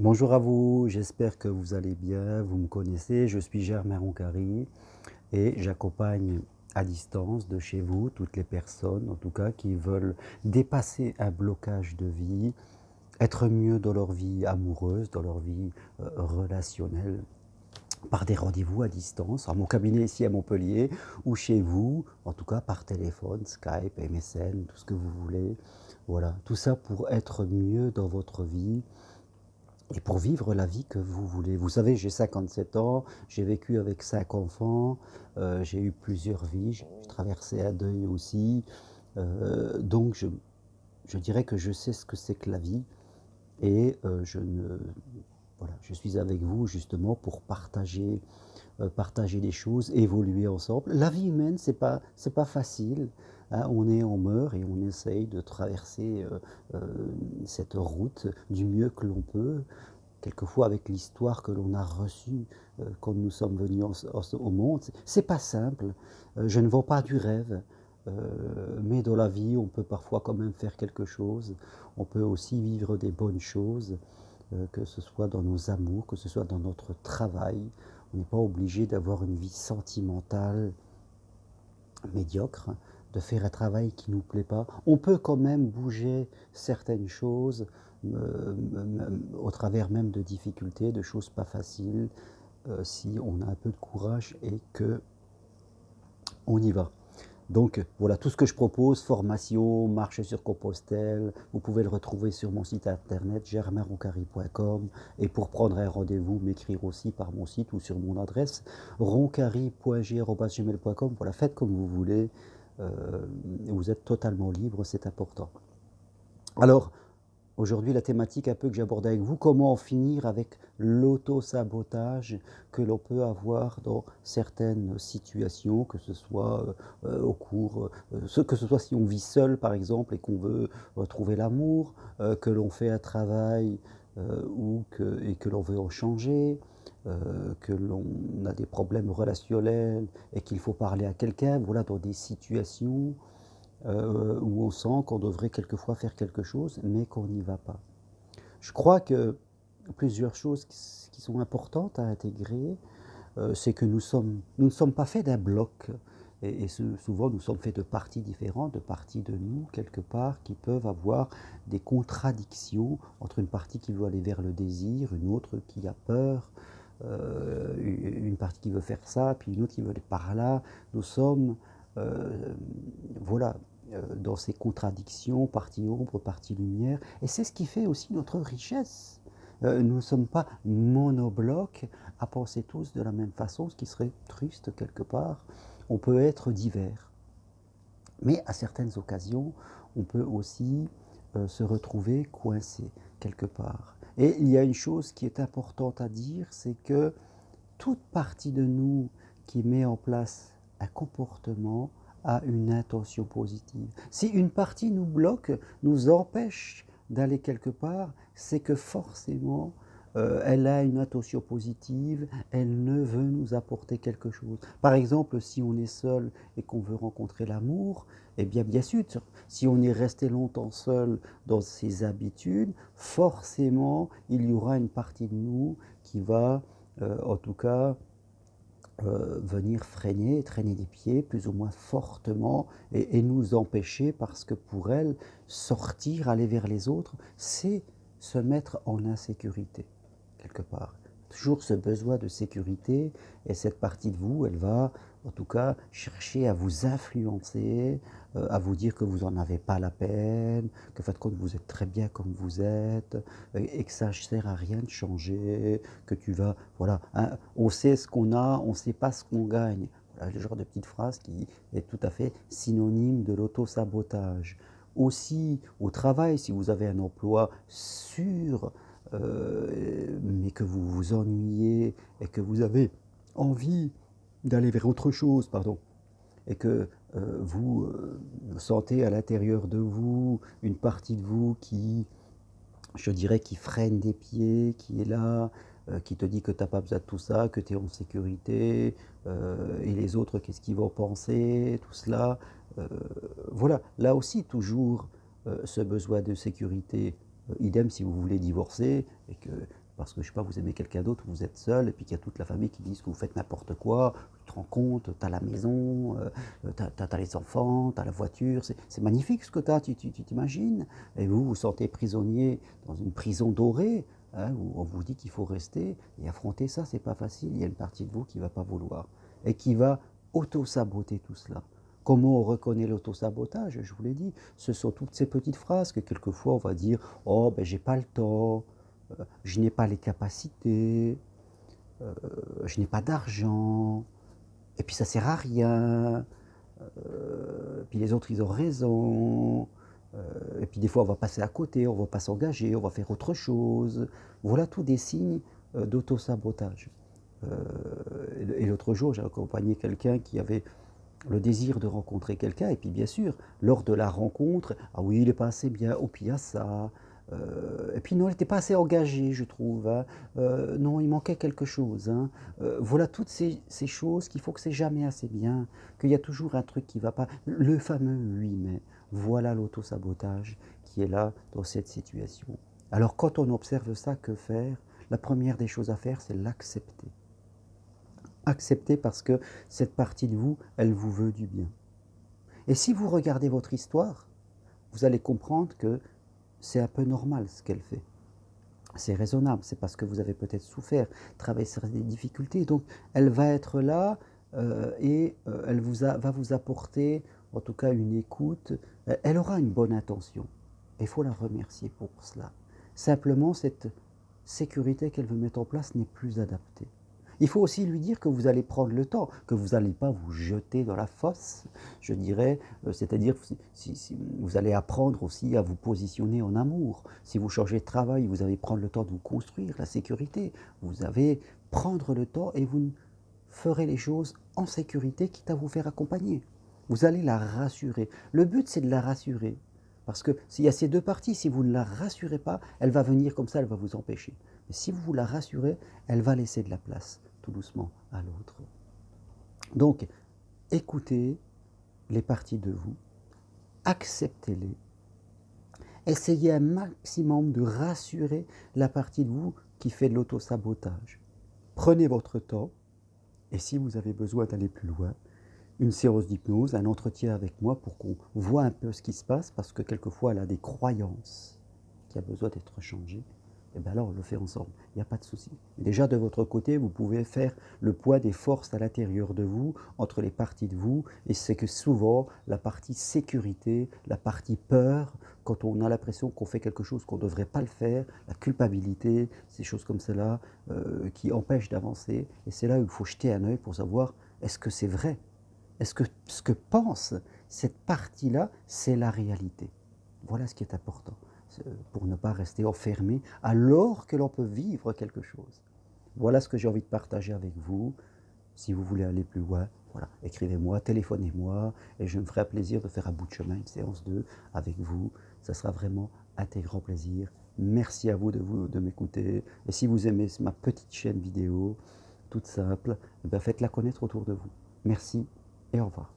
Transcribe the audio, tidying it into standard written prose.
Bonjour à vous, j'espère que vous allez bien. Vous me connaissez, je suis Germain Roncary et j'accompagne à distance de chez vous toutes les personnes, en tout cas, qui veulent dépasser un blocage de vie, être mieux dans leur vie amoureuse, dans leur vie relationnelle, par des rendez-vous à distance, à mon cabinet ici à Montpellier ou chez vous, en tout cas par téléphone, Skype, MSN, tout ce que vous voulez. Voilà, tout ça pour être mieux dans votre vie et pour vivre la vie que vous voulez. Vous savez, j'ai 57 ans, j'ai vécu avec 5 enfants, j'ai eu plusieurs vies, j'ai traversé un deuil aussi. Donc je dirais que je sais ce que c'est que la vie et voilà, je suis avec vous justement pour partager les choses, évoluer ensemble. La vie humaine, c'est pas facile, hein. On est, on meurt et on essaye de traverser cette route du mieux que l'on peut, quelquefois avec l'histoire que l'on a reçue quand nous sommes venus au monde. C'est pas simple. Je ne vends pas du rêve, mais dans la vie, on peut parfois quand même faire quelque chose. On peut aussi vivre des bonnes choses, que ce soit dans nos amours, que ce soit dans notre travail. On n'est pas obligé d'avoir une vie sentimentale médiocre, de faire un travail qui ne nous plaît pas. On peut quand même bouger certaines choses au travers même de difficultés, de choses pas faciles, si on a un peu de courage et que on y va. Donc voilà, tout ce que je propose, formation, marche sur Compostelle, vous pouvez le retrouver sur mon site internet germainroncary.com, et pour prendre un rendez-vous, m'écrire aussi par mon site ou sur mon adresse roncary.g@gmail.com. Voilà, faites comme vous voulez, vous êtes totalement libre, c'est important. Alors, aujourd'hui, la thématique un peu que j'aborde avec vous, comment en finir avec l'auto-sabotage que l'on peut avoir dans certaines situations, que ce soit au cours, que ce soit si on vit seul par exemple et qu'on veut retrouver l'amour, que l'on fait un travail et que l'on veut en changer, que l'on a des problèmes relationnels et qu'il faut parler à quelqu'un, voilà, dans des situations où on sent qu'on devrait quelquefois faire quelque chose, mais qu'on n'y va pas. Je crois que plusieurs choses qui sont importantes à intégrer, c'est que nous ne sommes pas faits d'un bloc. Et souvent, nous sommes faits de parties différentes, de parties de nous, quelque part, qui peuvent avoir des contradictions entre une partie qui veut aller vers le désir, une autre qui a peur, une partie qui veut faire ça, puis une autre qui veut aller par là. Nous sommes, euh, voilà, dans ces contradictions, partie ombre, partie lumière. Et c'est ce qui fait aussi notre richesse. Nous ne sommes pas monoblocs à penser tous de la même façon, ce qui serait triste quelque part. On peut être divers. Mais à certaines occasions, on peut aussi se retrouver coincé quelque part. Et il y a une chose qui est importante à dire, c'est que toute partie de nous qui met en place un comportement a une intention positive. Si une partie nous bloque, nous empêche d'aller quelque part, c'est que forcément, elle a une intention positive, elle ne veut nous apporter quelque chose. Par exemple, si on est seul et qu'on veut rencontrer l'amour, eh bien sûr, si on est resté longtemps seul dans ses habitudes, forcément, il y aura une partie de nous qui va, en tout cas, venir freiner, traîner des pieds plus ou moins fortement et nous empêcher parce que pour elle, sortir, aller vers les autres, c'est se mettre en insécurité, quelque part. Toujours ce besoin de sécurité et cette partie de vous, elle va en tout cas chercher à vous influencer, à vous dire que vous n'en avez pas la peine, que en fin de compte vous êtes très bien comme vous êtes et que ça ne sert à rien de changer, que tu vas, voilà, hein, on sait ce qu'on a, on ne sait pas ce qu'on gagne. Voilà le genre de petite phrase qui est tout à fait synonyme de l'auto-sabotage. Aussi, au travail, si vous avez un emploi sûr, mais que vous vous ennuyez et que vous avez envie d'aller vers autre chose, pardon, et que vous sentez à l'intérieur de vous une partie de vous qui, je dirais, qui freine des pieds, qui est là, qui te dit que tu n'as pas besoin de tout ça, que tu es en sécurité, et les autres, qu'est-ce qu'ils vont penser, tout cela. Euh, voilà, là aussi, toujours ce besoin de sécurité. Idem si vous voulez divorcer et que parce que, je sais pas, vous aimez quelqu'un d'autre, vous êtes seul et puis qu'il y a toute la famille qui disent que vous faites n'importe quoi, tu te rends compte, tu as la maison, tu as les enfants, tu as la voiture, c'est magnifique ce que tu as, tu t'imagines? Et vous vous sentez prisonnier dans une prison dorée, hein, où on vous dit qu'il faut rester et affronter ça, c'est pas facile. Il y a une partie de vous qui va pas vouloir et qui va auto-saboter tout cela. Comment on reconnaît l'auto-sabotage? Je vous l'ai dit, ce sont toutes ces petites phrases que quelquefois on va dire: «Oh ben j'ai pas le temps, je n'ai pas les capacités, je n'ai pas d'argent, et puis ça sert à rien, puis les autres ils ont raison, et puis des fois on va passer à côté, on va pas s'engager, on va faire autre chose». Voilà tous des signes, d'auto-sabotage. Et l'autre jour, j'ai accompagné quelqu'un qui avait le désir de rencontrer quelqu'un et puis bien sûr, lors de la rencontre: «Ah oui, il est pas assez bien, oh puis il y a ça, et puis non, il était pas assez engagé je trouve, hein, non, il manquait quelque chose, hein». Voilà toutes ces choses qui font que c'est jamais assez bien, qu'il y a toujours un truc qui va pas. Le fameux «oui mais», voilà l'auto-sabotage qui est là dans cette situation. Alors quand on observe ça, que faire? La première des choses à faire, c'est l'accepter. Accepter parce que cette partie de vous, elle vous veut du bien. Et si vous regardez votre histoire, vous allez comprendre que c'est un peu normal ce qu'elle fait. C'est raisonnable, c'est parce que vous avez peut-être souffert, traversé des difficultés, donc elle va être là, elle va vous apporter, en tout cas une écoute, elle aura une bonne intention. Il faut la remercier pour cela. Simplement cette sécurité qu'elle veut mettre en place n'est plus adaptée. Il faut aussi lui dire que vous allez prendre le temps, que vous n'allez pas vous jeter dans la fosse, je dirais, c'est-à-dire si vous allez apprendre aussi à vous positionner en amour. Si vous changez de travail, vous allez prendre le temps de vous construire la sécurité. Vous allez prendre le temps et vous ferez les choses en sécurité, quitte à vous faire accompagner. Vous allez la rassurer. Le but, c'est de la rassurer. Parce que s'il y a ces deux parties, si vous ne la rassurez pas, elle va venir comme ça, elle va vous empêcher. Mais si vous la rassurez, elle va laisser de la place, tout doucement, à l'autre. Donc, écoutez les parties de vous, acceptez-les, essayez un maximum de rassurer la partie de vous qui fait de l'autosabotage. Prenez votre temps, et si vous avez besoin d'aller plus loin, une séance d'hypnose, un entretien avec moi pour qu'on voit un peu ce qui se passe, parce que quelquefois elle a des croyances qui a besoin d'être changées, et bien alors on le fait ensemble, il n'y a pas de souci. Déjà de votre côté, vous pouvez faire le poids des forces à l'intérieur de vous, entre les parties de vous, et c'est que souvent la partie sécurité, la partie peur, quand on a l'impression qu'on fait quelque chose qu'on ne devrait pas le faire, la culpabilité, ces choses comme cela, qui empêchent d'avancer, et c'est là où il faut jeter un œil pour savoir, est-ce que c'est vrai? Est-ce que ce que pense cette partie-là, c'est la réalité? Voilà ce qui est important, pour ne pas rester enfermé alors que l'on peut vivre quelque chose. Voilà ce que j'ai envie de partager avec vous. Si vous voulez aller plus loin, voilà, écrivez-moi, téléphonez-moi et je me ferai un plaisir de faire un bout de chemin, une séance 2 avec vous. Ça sera vraiment un très grand plaisir. Merci à vous de m'écouter. Et si vous aimez ma petite chaîne vidéo, toute simple, eh bien faites-la connaître autour de vous. Merci et au revoir.